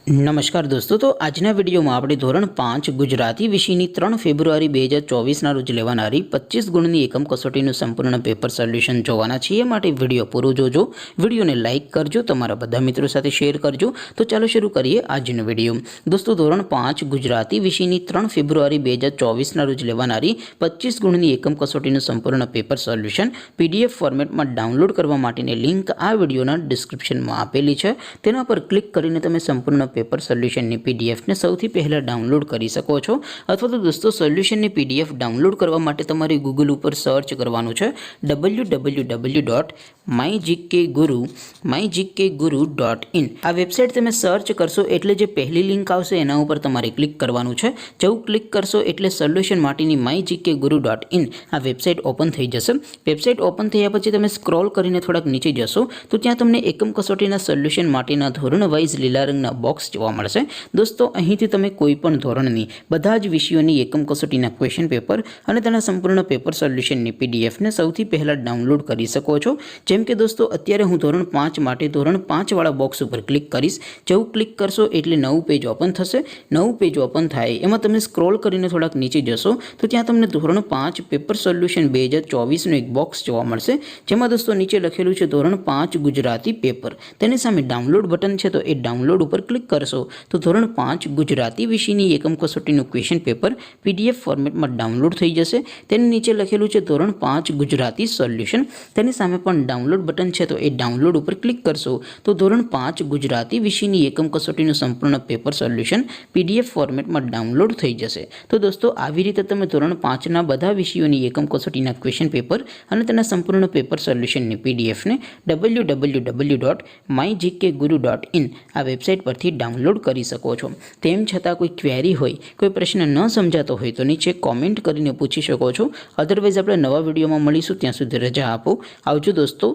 नमस्कार दोस्तों, तो आजना विडियो में આપણે ધોરણ 5 ગુજરાતી વિષયની 3 ફેબ્રુઆરી 2024 ના રોજ લેવાનારી 25 ગુણની એકમ કસોટીનું સંપૂર્ણ પેપર સોલ્યુશન જોવાના છીએ। માટે વિડિયો પૂરો જોજો, વિડિયોને લાઈક કરજો, તમારા બધા મિત્રો સાથે શેર કરજો। તો ચાલો શરૂ કરીએ આજનો વિડિયો। દોસ્તો, ધોરણ 5 ગુજરાતી વિષયની 3 ફેબ્રુઆરી 2024 ના રોજ લેવાનારી 25 ગુણની એકમ કસોટીનું સંપૂર્ણ પેપર સોલ્યુશન પીડીએફ ફોર્મેટમાં ડાઉનલોડ કરવા માટેની લિંક આ વિડિયોના ડિસ્ક્રિપ્શનમાં આપેલી છે। તેના પર ક્લિક કરીને તમે સંપૂર્ણ पेपर सोल्यूशन ની पीडीएफ ने સૌથી પહેલા ડાઉનલોડ કરી શકો છો। અથવા તો દોસ્તો, સોલ્યુશન ની पीडीएफ ડાઉનલોડ કરવા માટે તમારે ગૂગલ ઉપર સર્ચ કરવાનું છે www.mygkguru.in। આ વેબસાઈટ તમે સર્ચ કરશો એટલે જે પહેલી લિંક આવશે એના ઉપર તમારે ક્લિક કરવાનું છે। જેવું ક્લિક કરશો એટલે સોલ્યુશન માટેની mygkguru.in આ વેબસાઈટ ઓપન થઈ જશે। વેબસાઈટ ઓપન થયા પછી તમે સ્ક્રોલ કરીને થોડાક નીચે જશો તો ત્યાં તમને એકમ કસોટીના સોલ્યુશન માટેના ધોરણ વાઇઝ લીલા રંગના બોક્સ જોવા મળશે। દોસ્તો, અહીંથી તમે કોઈ પણ ધોરણની બધા જ વિષયોની એકમ કસોટીના ક્વેશ્ચન પેપર અને તેના સંપૂર્ણ પેપર સોલ્યુશનની પીડીએફ ને સૌથી પહેલા ડાઉનલોડ કરી શકો છો। જેમ કે દોસ્તો, અત્યારે હું ધોરણ 5 માટે ધોરણ 5 વાળા બોક્સ ઉપર ક્લિક કરીશ। જેવું ક્લિક કરશો એટલે નવું પેજ ઓપન થશે। નવું પેજ ઓપન થાય એમાં તમે સ્ક્રોલ કરીને થોડાક નીચે જશો તો ત્યાં તમને ધોરણ 5 પેપર સોલ્યુશન 2024 નું એક બોક્સ જોવા મળશે। જેમાં દોસ્તો નીચે લખેલું છે ધોરણ 5 ગુજરાતી પેપર। તેની સામે ડાઉનલોડ બટન છે, તો એ ડાઉનલોડ ઉપર ક્લિક કરશો તો ધોરણ 5 ગુજરાતી વિષયની એકમ કસોટીનું ક્વેશ્ચન પેપર પીડીએફ ફોર્મેટમાં ડાઉનલોડ થઈ જશે। તેની નીચે લખેલું છે ધોરણ 5 ગુજરાતી સોલ્યુશન। તેની સામે પણ ડાઉનલોડ બટન છે, તો એ ડાઉનલોડ ઉપર ક્લિક કરશો તો ધોરણ 5 ગુજરાતી વિષયની એકમ કસોટીનું સંપૂર્ણ પેપર સોલ્યુશન પીડીએફ ફોર્મેટમાં ડાઉનલોડ થઈ જશે। તો દોસ્તો, આવી રીતે તમે ધોરણ 5 ના બધા વિષયોની એકમ કસોટીના ક્વેશ્ચન પેપર અને તેના સંપૂર્ણ પેપર સોલ્યુશનની પીડીએફને www.mygkguru.in આ વેબસાઈટ પરથી ડાઉનલોડ કરી શકો છો। તેમ છતાં કોઈ ક્વેરી હોય, કોઈ પ્રશ્ન ન સમજાતો હોય તો નીચે કોમેન્ટ કરીને પૂછી શકો છો। અધરવાઇઝ આપણે નવા વિડીયોમાં મળીશું, ત્યાં સુધી રજા આપો। આવજો દોસ્તો,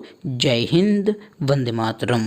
જય હિન્દ, વંદે માતરમ।